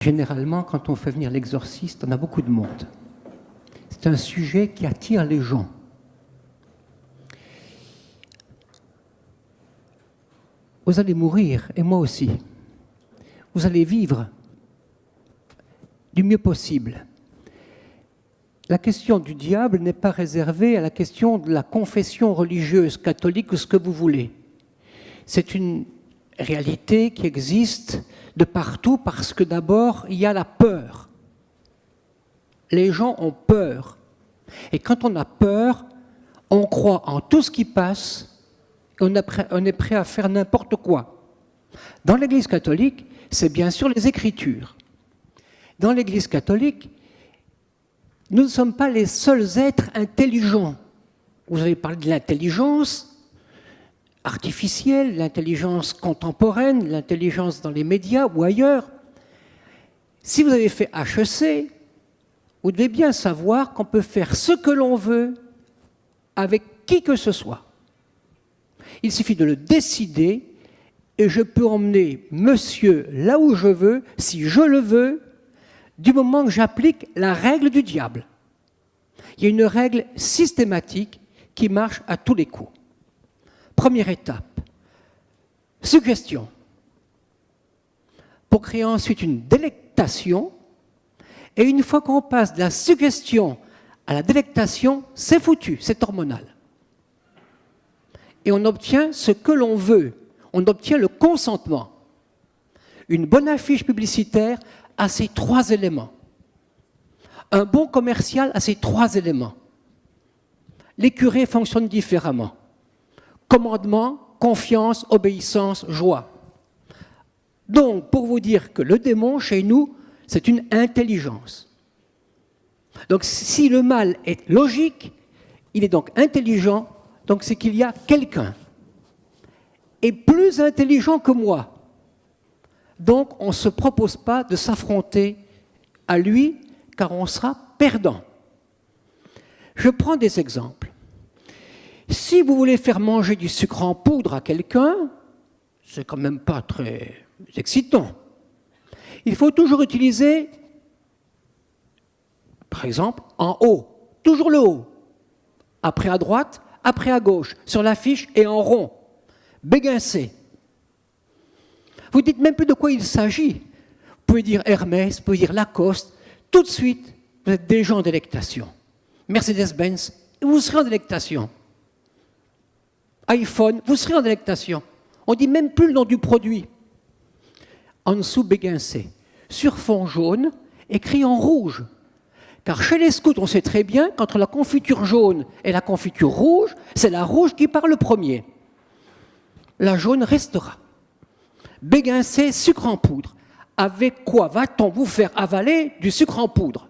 généralement, quand on fait venir l'exorciste, on a beaucoup de monde. C'est un sujet qui attire les gens. Vous allez mourir, et moi aussi. Vous allez vivre du mieux possible. La question du diable n'est pas réservée à la question de la confession religieuse, catholique ou ce que vous voulez. C'est une réalité qui existe de partout parce que d'abord, il y a la peur. Les gens ont peur. Et quand on a peur, on croit en tout ce qui passe, et on est prêt à faire n'importe quoi. Dans l'Église catholique, c'est bien sûr les Écritures. Dans l'Église catholique, nous ne sommes pas les seuls êtres intelligents. Vous avez parlé de l'intelligence artificielle, l'intelligence contemporaine, l'intelligence dans les médias ou ailleurs. Si vous avez fait HEC, vous devez bien savoir qu'on peut faire ce que l'on veut avec qui que ce soit. Il suffit de le décider et je peux emmener monsieur là où je veux, si je le veux, du moment que j'applique la règle du diable. Il y a une règle systématique qui marche à tous les coups. Première étape, suggestion. Pour créer ensuite une délectation, et une fois qu'on passe de la suggestion à la délectation, c'est foutu, c'est hormonal. Et on obtient ce que l'on veut, on obtient le consentement. Une bonne affiche publicitaire a ces 3 éléments. Un bon commercial a ces 3 éléments. Les curés fonctionnent différemment. Commandement, confiance, obéissance, joie. Donc, pour vous dire que le démon, chez nous, c'est une intelligence. Donc, si le mal est logique, il est donc intelligent, donc c'est qu'il y a quelqu'un. Et plus intelligent que moi. Donc, on ne se propose pas de s'affronter à lui, car on sera perdant. Je prends des exemples. Si vous voulez faire manger du sucre en poudre à quelqu'un, c'est quand même pas très excitant. Il faut toujours utiliser, par exemple, en haut, toujours le haut. Après à droite, après à gauche, sur l'affiche et en rond. Béguincé. Vous ne dites même plus de quoi il s'agit. Vous pouvez dire Hermès, vous pouvez dire Lacoste. Tout de suite, vous êtes des gens en délectation. Mercedes-Benz, vous serez en délectation. iPhone, vous serez en délectation. On ne dit même plus le nom du produit. En dessous, béguincé. Sur fond jaune, écrit en rouge. Car chez les scouts, on sait très bien qu'entre la confiture jaune et la confiture rouge, c'est la rouge qui part le premier. La jaune restera. Béguincé, sucre en poudre. Avec quoi va-t-on vous faire avaler du sucre en poudre?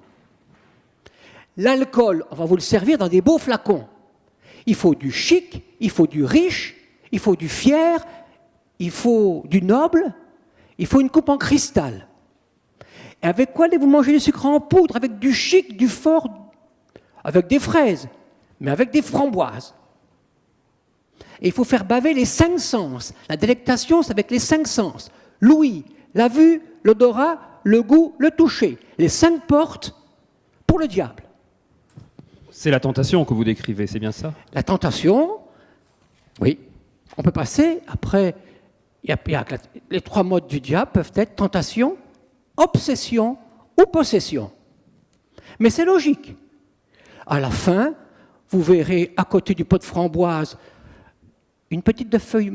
L'alcool, on va vous le servir dans des beaux flacons. Il faut du chic, il faut du riche, il faut du fier, il faut du noble, il faut une coupe en cristal. Et avec quoi allez-vous manger du sucre en poudre? Avec du chic, du fort, avec des fraises, mais avec des framboises. Et il faut faire baver les 5 sens. La délectation, c'est avec les 5 sens. L'ouïe, la vue, l'odorat, le goût, le toucher. Les 5 portes pour le diable. C'est la tentation que vous décrivez, c'est bien ça? La tentation, oui. On peut passer, après, les 3 modes du diable peuvent être tentation, obsession ou possession. Mais c'est logique. À la fin, vous verrez à côté du pot de framboise une petite feuille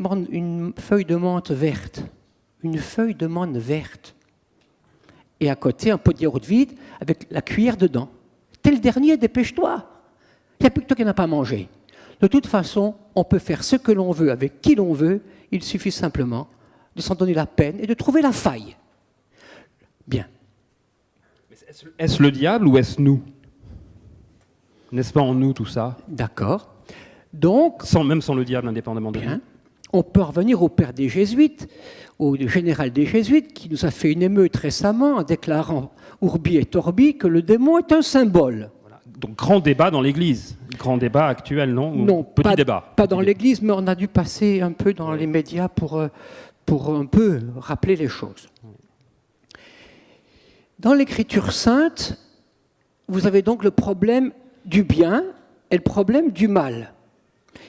de menthe verte. Une feuille de menthe verte. Et à côté, un pot de yaourt vide avec la cuillère dedans. T'es le dernier, dépêche-toi. Il n'y a plus que toi qui n'as pas mangé. De toute façon, on peut faire ce que l'on veut avec qui l'on veut. Il suffit simplement de s'en donner la peine et de trouver la faille. Bien. Est-ce le diable ou est-ce nous? N'est-ce pas en nous tout ça? D'accord. Donc, Même sans le diable, indépendamment de nous. On peut revenir au père des Jésuites, au général des Jésuites, qui nous a fait une émeute récemment en déclarant Urbi et Orbi que le démon est un symbole. Voilà. Donc grand débat dans l'Église, grand débat actuel, non? Non, petit débat. Pas dans l'Église, mais on a dû passer un peu dans les médias pour un peu rappeler les choses. Dans l'Écriture sainte, vous avez donc le problème du bien et le problème du mal.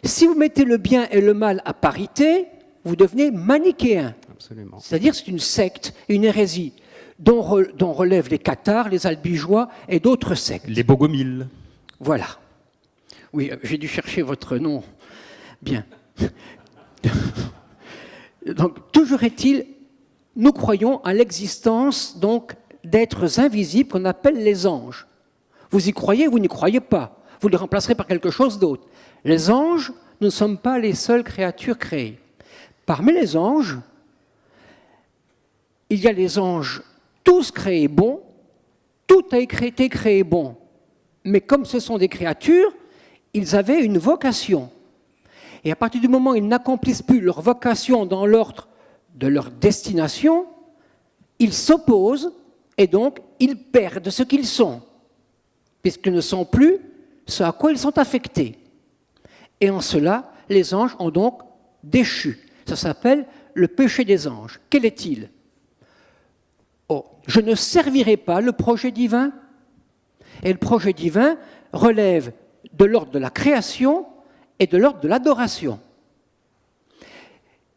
Si vous mettez le bien et le mal à parité, vous devenez manichéen. Absolument. C'est-à-dire c'est une secte, une hérésie, dont relèvent les cathares, les albigeois et d'autres sectes. Les bogomiles. Voilà. Oui, j'ai dû chercher votre nom. Bien. Donc, toujours est-il, nous croyons à l'existence donc d'êtres invisibles qu'on appelle les anges. Vous y croyez, vous n'y croyez pas. Vous les remplacerez par quelque chose d'autre. Les anges, nous ne sommes pas les seules créatures créées. Parmi les anges, il y a les anges tous créés bons, tout a été créé bon. Mais comme ce sont des créatures, ils avaient une vocation. Et à partir du moment où ils n'accomplissent plus leur vocation dans l'ordre de leur destination, ils s'opposent et donc ils perdent ce qu'ils sont, puisqu'ils ne sont plus ce à quoi ils sont affectés. Et en cela, les anges ont donc déchu. Ça s'appelle le péché des anges. Quel est-il ? Oh, je ne servirai pas le projet divin. Et le projet divin relève de l'ordre de la création et de l'ordre de l'adoration.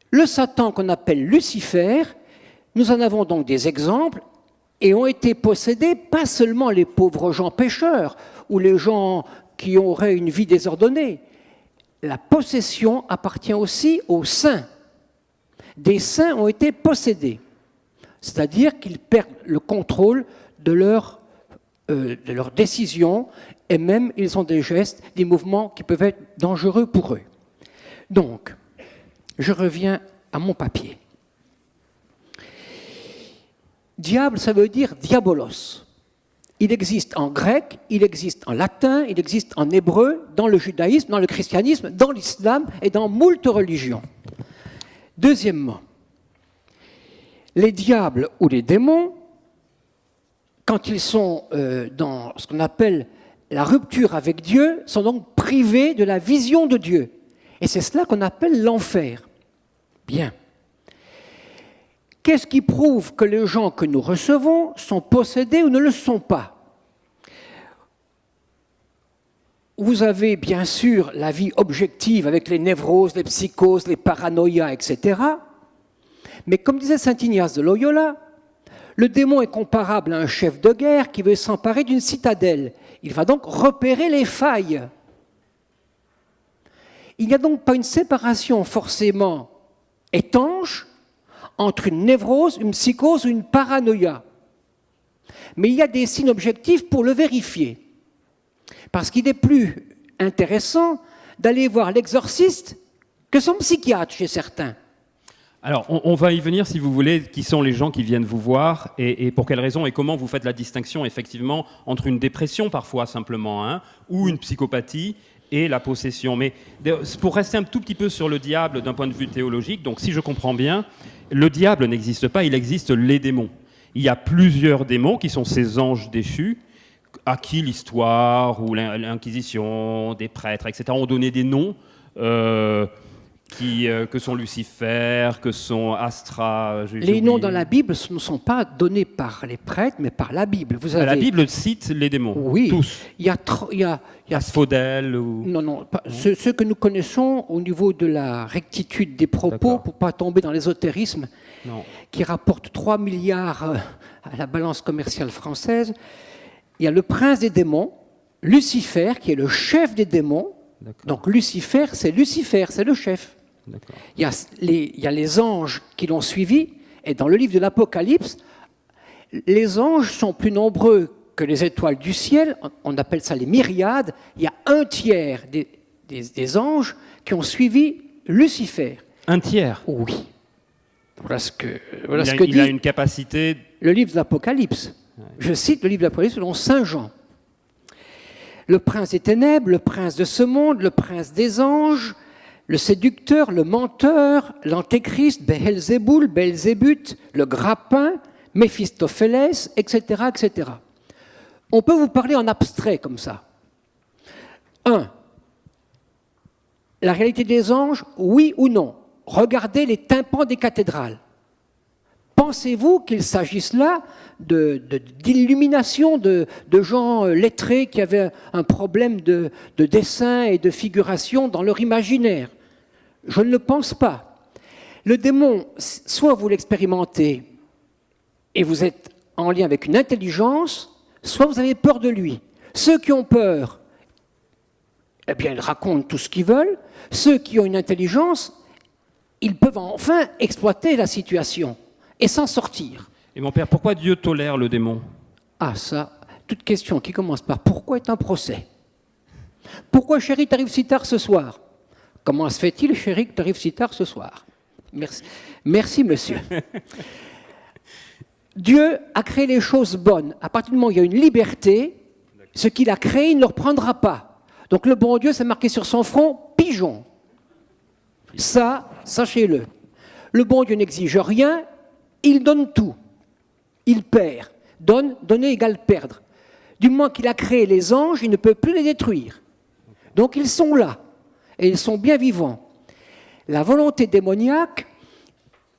Le Satan qu'on appelle Lucifer, nous en avons donc des exemples et ont été possédés pas seulement les pauvres gens pécheurs ou les gens qui auraient une vie désordonnée. La possession appartient aussi aux saints. Des saints ont été possédés, c'est-à-dire qu'ils perdent le contrôle de leurs décisions et même ils ont des gestes, des mouvements qui peuvent être dangereux pour eux. Donc, je reviens à mon papier. Diable, ça veut dire diabolos. Il existe en grec, il existe en latin, il existe en hébreu, dans le judaïsme, dans le christianisme, dans l'islam et dans moult religions. Deuxièmement, les diables ou les démons, quand ils sont dans ce qu'on appelle la rupture avec Dieu, sont donc privés de la vision de Dieu. Et c'est cela qu'on appelle l'enfer. Bien. Qu'est-ce qui prouve que les gens que nous recevons sont possédés ou ne le sont pas ? Vous avez bien sûr la vie objective avec les névroses, les psychoses, les paranoïas, etc. Mais comme disait saint Ignace de Loyola, le démon est comparable à un chef de guerre qui veut s'emparer d'une citadelle. Il va donc repérer les failles. Il n'y a donc pas une séparation forcément étanche entre une névrose, une psychose ou une paranoïa. Mais il y a des signes objectifs pour le vérifier. Parce qu'il est plus intéressant d'aller voir l'exorciste que son psychiatre chez certains. Alors, on va y venir, si vous voulez, qui sont les gens qui viennent vous voir et pour quelles raisons et comment vous faites la distinction, effectivement, entre une dépression, parfois, simplement, ou une psychopathie et la possession. Mais pour rester un tout petit peu sur le diable d'un point de vue théologique, donc si je comprends bien, le diable n'existe pas, il existe les démons. Il y a plusieurs démons qui sont ces anges déchus, à qui l'histoire ou l'Inquisition, des prêtres, etc., ont donné des noms que sont Lucifer, que sont Astra. Les noms dans la Bible ne sont pas donnés par les prêtres, mais par la Bible. Vous avez... La Bible cite les démons, oui, tous. Il y a Asphodèle ou... Non, ceux que nous connaissons au niveau de la rectitude des propos, D'accord. pour ne pas tomber dans l'ésotérisme, qui rapporte 3 milliards à la balance commerciale française. Il y a le prince des démons, Lucifer, qui est le chef des démons. D'accord. Donc Lucifer, c'est le chef. D'accord. Il y a les anges qui l'ont suivi, et dans le livre de l'Apocalypse, les anges sont plus nombreux que les étoiles du ciel, on appelle ça les myriades. Il y a 1/3 des anges qui ont suivi Lucifer. 1/3 ? Oui. Voilà ce que dit. Il a une capacité... Le livre de l'Apocalypse. Ouais. Je cite le livre de l'Apocalypse selon saint Jean. Le prince des ténèbres, le prince de ce monde, le prince des anges, le séducteur, le menteur, l'antéchrist, Beelzéboul, Belzébuth, le grappin, Méphistophélès, etc., etc. On peut vous parler en abstrait comme ça. 1. La réalité des anges, oui ou non ? Regardez les tympans des cathédrales. pensez-vous qu'il s'agisse là d'illumination de gens lettrés qui avaient un problème de dessin et de figuration dans leur imaginaire? Je ne le pense pas. Le démon, soit vous l'expérimentez et vous êtes en lien avec une intelligence, soit vous avez peur de lui. Ceux qui ont peur, eh bien, ils racontent tout ce qu'ils veulent. Ceux qui ont une intelligence, ils peuvent enfin exploiter la situation et s'en sortir. Et mon père, pourquoi Dieu tolère le démon? Ah ça, toute question qui commence par « Pourquoi » est un procès. Pourquoi, chérie, t'arrives si tard ce soir? Comment se fait-il, chérie, que t'arrives si tard ce soir? Merci, merci monsieur. Dieu a créé les choses bonnes. À partir du moment où il y a une liberté, ce qu'il a créé, il ne le reprendra pas. Donc le bon Dieu, c'est marqué sur son front « pigeon ». Ça, sachez-le. Le bon Dieu n'exige rien, il donne tout. Il perd. Donner égale perdre. Du moment qu'il a créé les anges, il ne peut plus les détruire. Donc ils sont là, et ils sont bien vivants. La volonté démoniaque,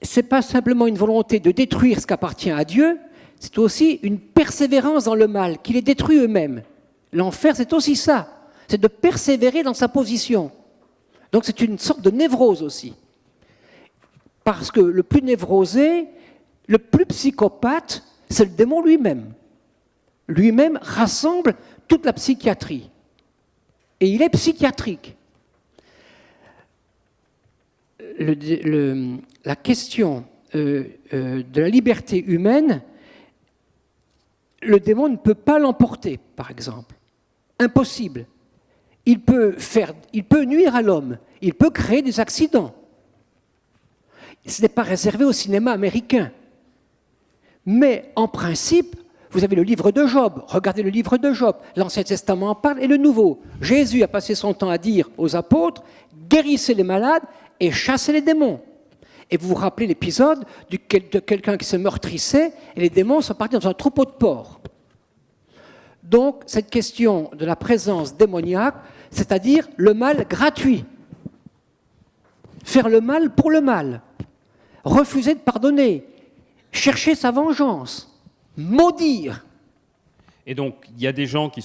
ce n'est pas simplement une volonté de détruire ce qui appartient à Dieu, c'est aussi une persévérance dans le mal, qui les détruit eux-mêmes. L'enfer, c'est aussi ça, c'est de persévérer dans sa position. Donc c'est une sorte de névrose aussi. Parce que le plus névrosé, le plus psychopathe, c'est le démon lui-même. Lui-même rassemble toute la psychiatrie. Et il est psychiatrique. La question de la liberté humaine, le démon ne peut pas l'emporter, par exemple. Impossible. Il peut nuire à l'homme, il peut créer des accidents. Ce n'est pas réservé au cinéma américain. Mais en principe, vous avez le livre de Job, regardez le livre de Job, l'Ancien Testament en parle et le Nouveau. Jésus a passé son temps à dire aux apôtres, guérissez les malades et chassez les démons. Et vous vous rappelez l'épisode de quelqu'un qui se meurtrissait et les démons sont partis dans un troupeau de porcs. Donc, cette question de la présence démoniaque, c'est-à-dire le mal gratuit. Faire le mal pour le mal. Refuser de pardonner. Chercher sa vengeance. Maudire. Et donc, il y a des gens qui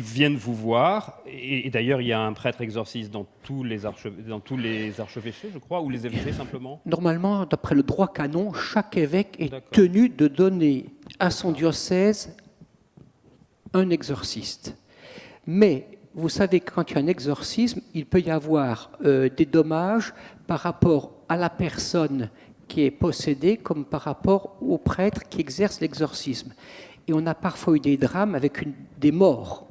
viennent vous voir, et d'ailleurs, il y a un prêtre exorciste dans tous les archevêchés, je crois, ou les évêchés simplement? Normalement, d'après le droit canon, chaque évêque est tenu de donner à son diocèse un exorciste. Mais vous savez que quand il y a un exorcisme, il peut y avoir des dommages par rapport à la personne qui est possédée comme par rapport au prêtre qui exerce l'exorcisme. Et on a parfois eu des drames avec des morts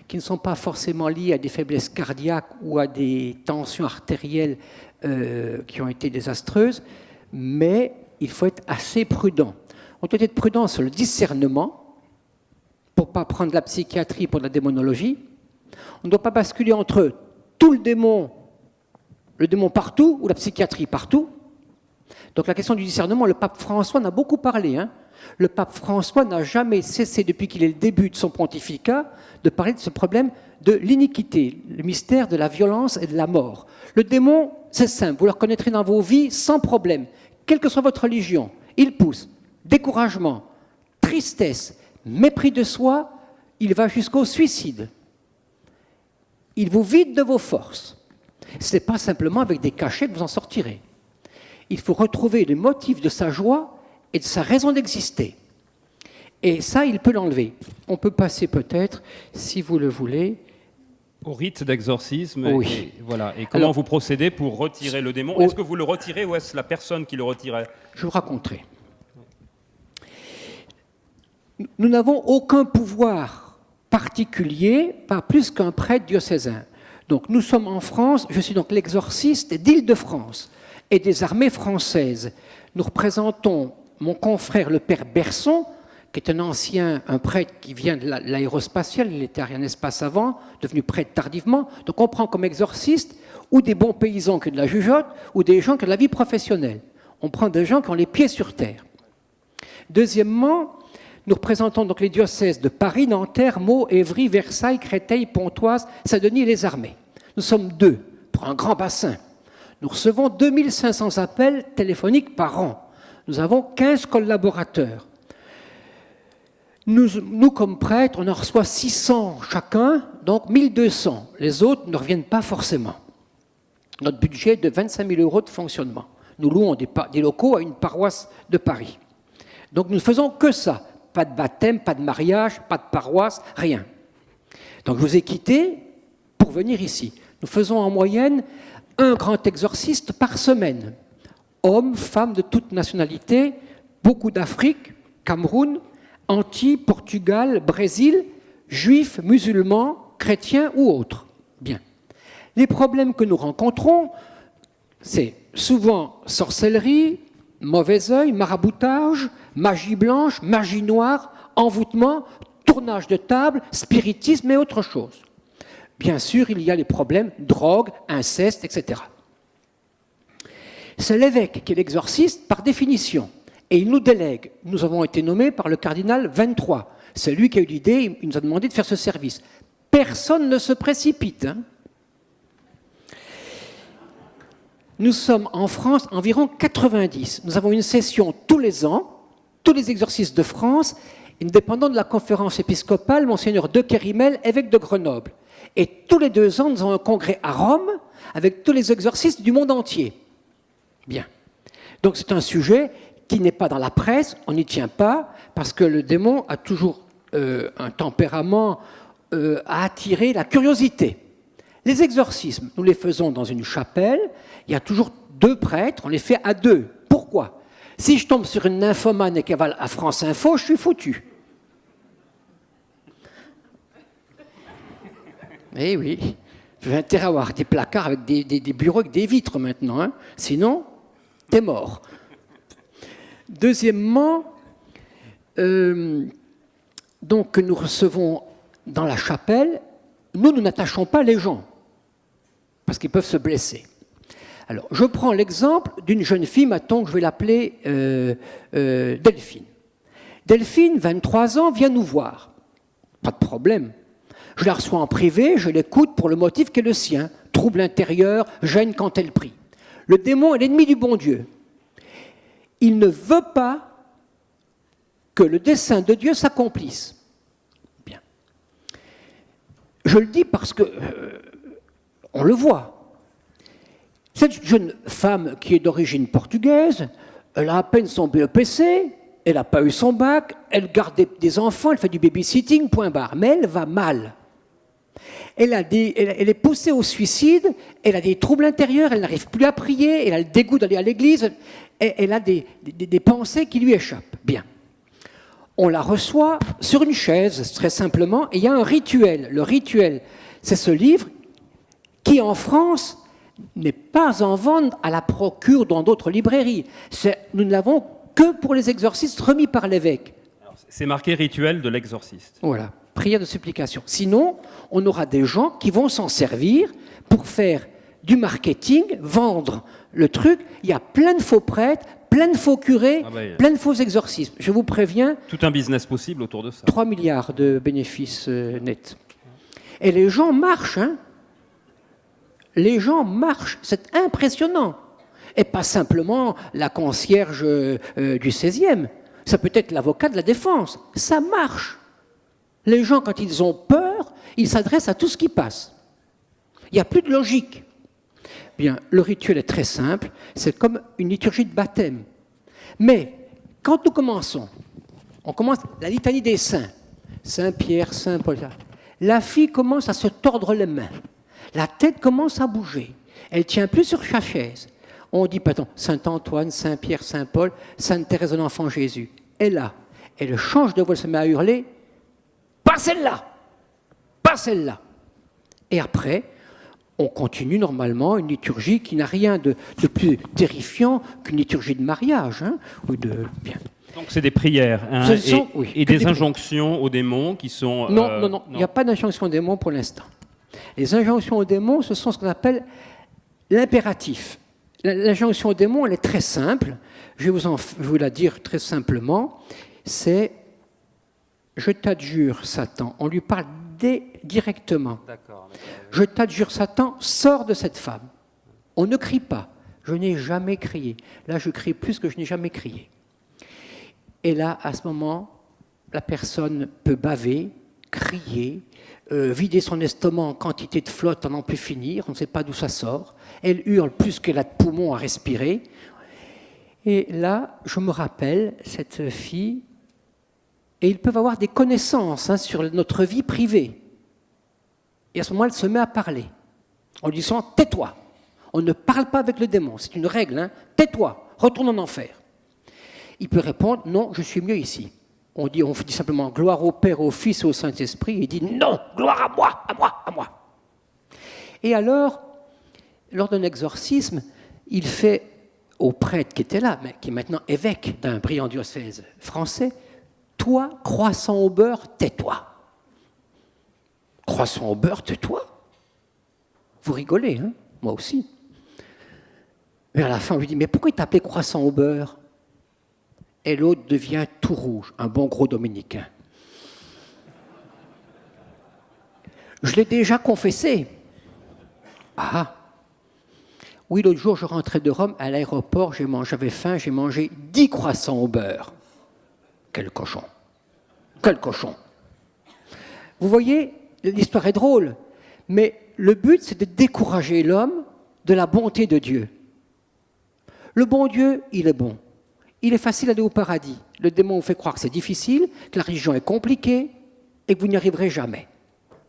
qui ne sont pas forcément liés à des faiblesses cardiaques ou à des tensions artérielles qui ont été désastreuses, mais il faut être assez prudent. On doit être prudent sur le discernement pour ne pas prendre la psychiatrie pour la démonologie. On ne doit pas basculer entre tout le démon partout ou la psychiatrie partout. Donc la question du discernement, le pape François en a beaucoup parlé. Le pape François n'a jamais cessé, depuis qu'il est le début de son pontificat, de parler de ce problème de l'iniquité, le mystère de la violence et de la mort. Le démon, c'est simple, vous le reconnaîtrez dans vos vies sans problème, quelle que soit votre religion. Il pousse découragement, tristesse, mépris de soi, il va jusqu'au suicide. Il vous vide de vos forces. Ce n'est pas simplement avec des cachets que vous en sortirez. Il faut retrouver le motif de sa joie et de sa raison d'exister. Et ça, il peut l'enlever. On peut passer peut-être, si vous le voulez, au rite d'exorcisme. Oui. Et comment vous procédez pour retirer le démon? Est-ce que vous le retirez ou est-ce la personne qui le retirait? Je vous raconterai. Nous n'avons aucun pouvoir particulier, pas plus qu'un prêtre diocésain. Donc nous sommes en France, je suis donc l'exorciste d'Île-de-France et des armées françaises. Nous représentons mon confrère le père Berson, qui est un prêtre qui vient de l'aérospatiale, il était Arianespace avant, devenu prêtre tardivement. Donc on prend comme exorciste ou des bons paysans que de la jugeote, ou des gens qui ont de la vie professionnelle. On prend des gens qui ont les pieds sur terre. Deuxièmement, nous représentons donc les diocèses de Paris, Nanterre, Meaux, Évry, Versailles, Créteil, Pontoise, Saint-Denis et les armées. Nous sommes 2 pour un grand bassin. Nous recevons 2500 appels téléphoniques par an. Nous avons 15 collaborateurs. Nous, comme prêtres, on en reçoit 600 chacun, donc 1200. Les autres ne reviennent pas forcément. Notre budget est de 25 000 € de fonctionnement. Nous louons des locaux à une paroisse de Paris. Donc nous ne faisons que ça. Pas de baptême, pas de mariage, pas de paroisse, rien. Donc je vous ai quitté pour venir ici. Nous faisons en moyenne un grand exorciste par semaine. Hommes, femmes de toute nationalité, beaucoup d'Afrique, Cameroun, Antilles, Portugal, Brésil, juifs, musulmans, chrétiens ou autres. Bien. Les problèmes que nous rencontrons, c'est souvent sorcellerie, mauvais œil, maraboutage, magie blanche, magie noire, envoûtement, tournage de table, spiritisme et autre chose. Bien sûr, il y a les problèmes drogue, inceste, etc. C'est l'évêque qui est l'exorciste par définition. Et il nous délègue. Nous avons été nommés par le cardinal 23. C'est lui qui a eu l'idée, il nous a demandé de faire ce service. Personne ne se précipite. Hein. Nous sommes en France environ 90. Nous avons une session tous les ans, tous les exorcistes de France, dépendant de la conférence épiscopale, Monseigneur de Kérimel, évêque de Grenoble. Et tous les 2 ans, nous avons un congrès à Rome avec tous les exorcistes du monde entier. Bien. Donc c'est un sujet qui n'est pas dans la presse, on n'y tient pas, parce que le démon a toujours un tempérament à attirer la curiosité. Les exorcismes, nous les faisons dans une chapelle, il y a toujours 2 prêtres, on les fait à 2. Pourquoi ? Si je tombe sur une nymphomane et qu'elle va à France Info, je suis foutu. Eh oui, j'ai intérêt à avoir des placards avec des bureaux avec des vitres maintenant, hein. Sinon, t'es mort. Deuxièmement, donc nous recevons dans la chapelle, nous n'attachons pas les gens, parce qu'ils peuvent se blesser. Alors, je prends l'exemple d'une jeune fille, mettons que je vais l'appeler Delphine. Delphine, 23 ans, vient nous voir. Pas de problème. Je la reçois en privé, je l'écoute pour le motif qui est le sien. Trouble intérieur, gêne quand elle prie. Le démon est l'ennemi du bon Dieu. Il ne veut pas que le dessein de Dieu s'accomplisse. Bien. Je le dis parce que on le voit. Cette jeune femme qui est d'origine portugaise, elle a à peine son BEPC, elle n'a pas eu son bac, elle garde des enfants, elle fait du babysitting, point barre. Mais elle va mal. Elle est poussée au suicide, elle a des troubles intérieurs, elle n'arrive plus à prier, elle a le dégoût d'aller à l'église, elle a des pensées qui lui échappent. Bien. On la reçoit sur une chaise, très simplement, et il y a un rituel. Le rituel, c'est ce livre qui, en France, n'est pas en vente à la procure dans d'autres librairies. Nous ne l'avons que pour les exorcistes remis par l'évêque. C'est marqué rituel de l'exorciste. Voilà, prière de supplication. Sinon, on aura des gens qui vont s'en servir pour faire du marketing, vendre le truc. Il y a plein de faux prêtres, plein de faux curés, plein de faux exorcismes. Je vous préviens. Tout un business possible autour de ça. 3 milliards de bénéfices nets. Et les gens marchent, hein. Les gens marchent, c'est impressionnant. Et pas simplement la concierge du 16e. Ça peut être l'avocat de la défense. Ça marche. Les gens, quand ils ont peur, ils s'adressent à tout ce qui passe. Il n'y a plus de logique. Bien, le rituel est très simple. C'est comme une liturgie de baptême. Mais, quand nous commençons, on commence la litanie des saints. Saint Pierre, Saint Paul. La fille commence à se tordre les mains. La tête commence à bouger. Elle ne tient plus sur sa chaise. On dit, pardon, Saint Antoine, Saint Pierre, Saint Paul, Sainte Thérèse de l'Enfant Jésus. Et là, elle change de voix, elle se met à hurler. Pas celle-là! Pas celle-là! Et après, on continue normalement une liturgie qui n'a rien de plus terrifiant qu'une liturgie de mariage. Hein, ou de... Bien. Donc c'est des prières hein, et des injonctions aux démons qui sont... Non, il n'y a pas d'injonction aux démons pour l'instant. Les injonctions aux démons, ce sont ce qu'on appelle l'impératif. L'injonction aux démons, elle est très simple. Je vais vous la dire très simplement. C'est « Je t'adjure, Satan ». On lui parle directement. D'accord. Je t'adjure, Satan, sors de cette femme. On ne crie pas. Je n'ai jamais crié. Là, je crie plus que je n'ai jamais crié. Et là, à ce moment, la personne peut baver, crier, vider son estomac en quantité de flotte à n'en plus finir, on ne sait pas d'où ça sort. Elle hurle plus qu'elle a de poumons à respirer. Et là, je me rappelle, cette fille, et ils peuvent avoir des connaissances sur notre vie privée. Et à ce moment, elle se met à parler. En lui disant « tais-toi ». On ne parle pas avec le démon, c'est une règle. Tais-toi, retourne en enfer. Il peut répondre « non, je suis mieux ici ». On dit simplement « gloire au Père, au Fils et au Saint-Esprit ». Il dit « non, gloire à moi, à moi, à moi ». Et alors, lors d'un exorcisme, il fait au prêtre qui était là, mais qui est maintenant évêque d'un brillant diocèse français, « toi, croissant au beurre, tais-toi ». Croissant au beurre, tais-toi. Vous rigolez, hein? Moi aussi. Mais à la fin, on lui dit, mais pourquoi il t'appelait croissant au beurre? Et l'autre devient tout rouge, un bon gros dominicain. Je l'ai déjà confessé. Ah! Oui, l'autre jour, je rentrais de Rome, à l'aéroport, j'avais faim, j'ai mangé 10 croissants au beurre. Quel cochon! Quel cochon! Vous voyez, l'histoire est drôle, mais le but, c'est de décourager l'homme de la bonté de Dieu. Le bon Dieu, il est bon. Il est facile d'aller au paradis. Le démon vous fait croire que c'est difficile, que la religion est compliquée et que vous n'y arriverez jamais.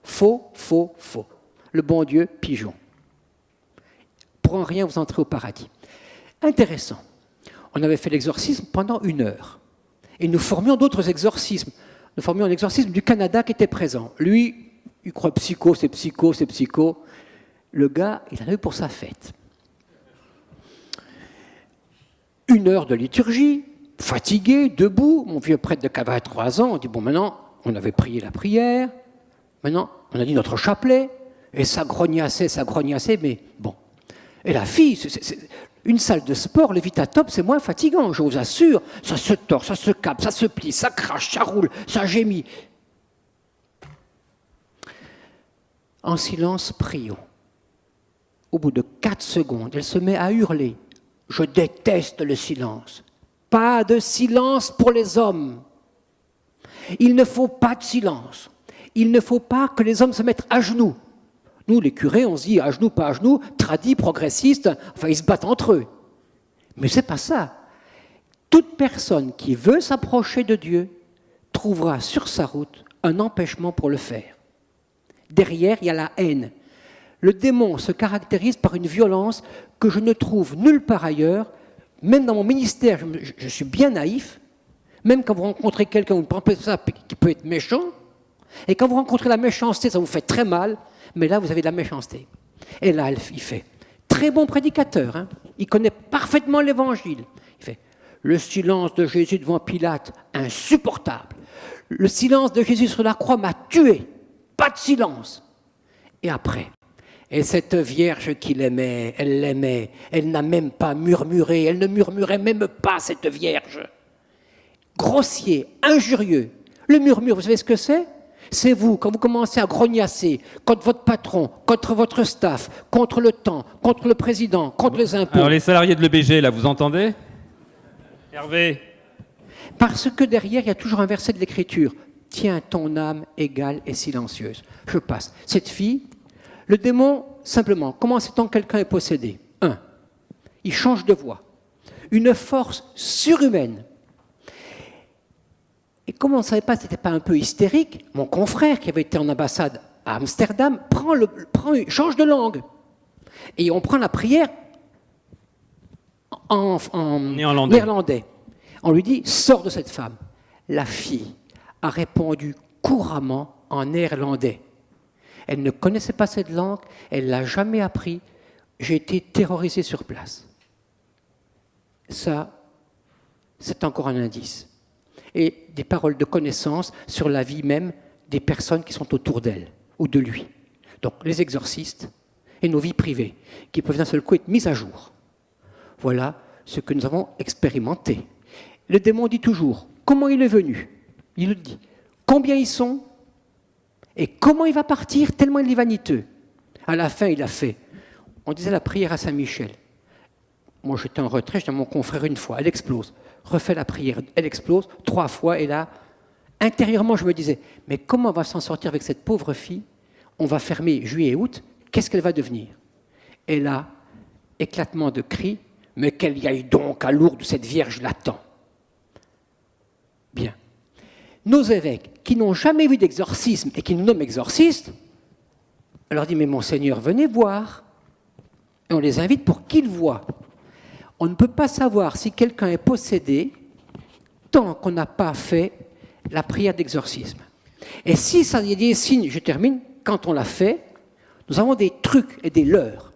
Faux, faux, faux. Le bon Dieu, pigeon. Pour en rien, vous entrez au paradis. Intéressant. On avait fait l'exorcisme pendant 1 heure. Et nous formions d'autres exorcismes. Nous formions un exorcisme du Canada qui était présent. Lui, il croit psycho, c'est psycho, c'est psycho. Le gars, il en a eu pour sa fête. 1 heure de liturgie, fatigué, debout. Mon vieux prêtre de 83 ans, on dit, bon, maintenant, on avait prié la prière. Maintenant, on a dit notre chapelet. Et ça grognassait, mais bon. Et la fille, une salle de sport, le Vitatop, c'est moins fatigant, je vous assure. Ça se tord, ça se cape, ça se plie, ça crache, ça roule, ça gémit. En silence, prions. Au bout de 4 secondes, elle se met à hurler. Je déteste le silence. Pas de silence pour les hommes. Il ne faut pas de silence. Il ne faut pas que les hommes se mettent à genoux. Nous, les curés, on se dit à genoux, pas à genoux, tradis, progressistes, enfin, ils se battent entre eux. Mais c'est pas ça. Toute personne qui veut s'approcher de Dieu trouvera sur sa route un empêchement pour le faire. Derrière, il y a la haine. Le démon se caractérise par une violence que je ne trouve nulle part ailleurs. Même dans mon ministère, je suis bien naïf. Même quand vous rencontrez quelqu'un, vous pensez ça qui peut être méchant. Et quand vous rencontrez la méchanceté, ça vous fait très mal. Mais là, vous avez de la méchanceté. Et là, il fait. Très bon prédicateur. Hein. Il connaît parfaitement l'Évangile. Il fait. Le silence de Jésus devant Pilate, insupportable. Le silence de Jésus sur la croix m'a tué. Pas de silence. Et après. Et cette vierge qu'il aimait, elle l'aimait. Elle n'a même pas murmuré. Elle ne murmurait même pas, cette vierge. Grossier, injurieux. Le murmure, vous savez ce que c'est? C'est vous, quand vous commencez à grognasser contre votre patron, contre votre staff, contre le temps, contre le président, contre les impôts. Alors les salariés de l'EBG, là, vous entendez? Hervé? Parce que derrière, il y a toujours un verset de l'Écriture. Tiens ton âme égale et silencieuse. Je passe. Cette fille, le démon, simplement, comment sait-on que quelqu'un est possédé? 1. Il change de voix. Une force surhumaine. Et comme on ne savait pas si ce n'était pas un peu hystérique, mon confrère qui avait été en ambassade à Amsterdam change de langue. Et on prend la prière en néerlandais. On lui dit, sors de cette femme. La fille a répondu couramment en néerlandais. Elle ne connaissait pas cette langue, elle ne l'a jamais appris. J'ai été terrorisé sur place. Ça, c'est encore un indice. Et des paroles de connaissance sur la vie même des personnes qui sont autour d'elle ou de lui. Donc les exorcistes et nos vies privées qui peuvent d'un seul coup être mises à jour. Voilà ce que nous avons expérimenté. Le démon dit toujours comment il est venu. Il le dit. Combien ils sont et comment il va partir tellement il est vaniteux. À la fin, il a fait. On disait la prière à Saint-Michel. Moi, j'étais en retrait, j'étais à mon confrère une fois. Elle explose. refait la prière, elle explose 3 fois, et là, intérieurement, je me disais, mais comment on va s'en sortir avec cette pauvre fille? On va fermer juillet et août, qu'est-ce qu'elle va devenir? Et là, éclatement de cris, mais qu'elle y aille donc à Lourdes, cette Vierge l'attend. Bien. Nos évêques, qui n'ont jamais vu d'exorcisme et qui nous nomment exorcistes, on leur dit, mais Monseigneur, venez voir. Et on les invite pour qu'ils voient. On ne peut pas savoir si quelqu'un est possédé tant qu'on n'a pas fait la prière d'exorcisme. Et si ça y a des signes, je termine, quand on l'a fait, nous avons des trucs et des leurres.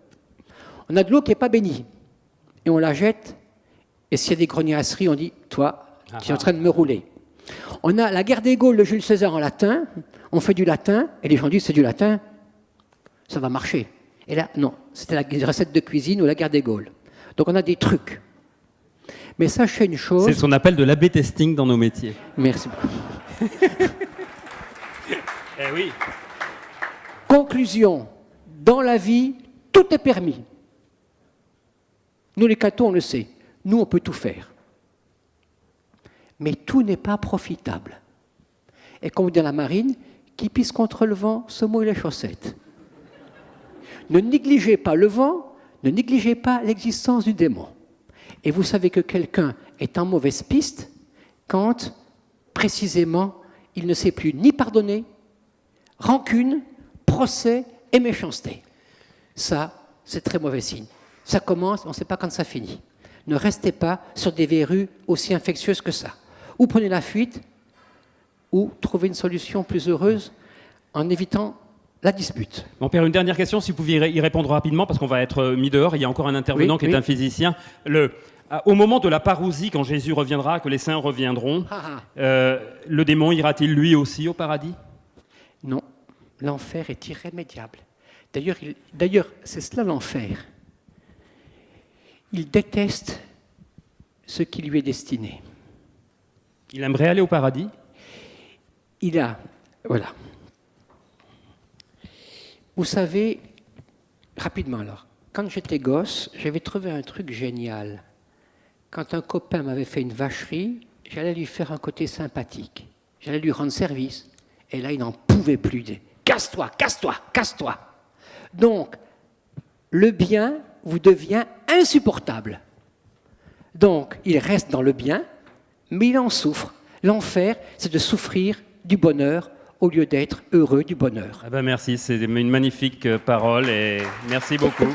On a de l'eau qui n'est pas bénie, et on la jette, et s'il y a des grognasseries, on dit, toi, tu es en train de me rouler. On a la guerre des Gaules de Jules César en latin, on fait du latin, et les gens disent, c'est du latin, ça va marcher. Et là, non, c'était la recette de cuisine ou la guerre des Gaules. Donc on a des trucs. Mais sachez une chose... C'est ce qu'on appelle de l'A/B testing dans nos métiers. Merci beaucoup. Eh oui. Conclusion, dans la vie, tout est permis. Nous les cathos, on le sait. Nous, on peut tout faire. Mais tout n'est pas profitable. Et comme dit la marine, qui pisse contre le vent se mouille les chaussettes. Ne négligez pas le vent, ne négligez pas l'existence du démon. Et vous savez que quelqu'un est en mauvaise piste quand, précisément, il ne sait plus ni pardonner, rancune, procès et méchanceté. Ça, c'est très mauvais signe. Ça commence, on ne sait pas quand ça finit. Ne restez pas sur des verrues aussi infectieuses que ça. Ou prenez la fuite, ou trouvez une solution plus heureuse en évitant la dispute. Mon père, une dernière question, si vous pouviez y répondre rapidement, parce qu'on va être mis dehors. Il y a encore un intervenant qui est un physicien. Au moment de la parousie, quand Jésus reviendra, que les saints reviendront, le démon ira-t-il lui aussi au paradis? Non, l'enfer est irrémédiable. D'ailleurs, c'est cela l'enfer. Il déteste ce qui lui est destiné. Il aimerait aller au paradis? Voilà. Vous savez, rapidement alors, quand j'étais gosse, j'avais trouvé un truc génial. Quand un copain m'avait fait une vacherie, j'allais lui faire un côté sympathique. J'allais lui rendre service. Et là, il n'en pouvait plus. Casse-toi, casse-toi, casse-toi. Donc, le bien vous devient insupportable. Donc, il reste dans le bien, mais il en souffre. L'enfer, c'est de souffrir du bonheur au lieu d'être heureux du bonheur. Merci, c'est une magnifique parole et merci beaucoup.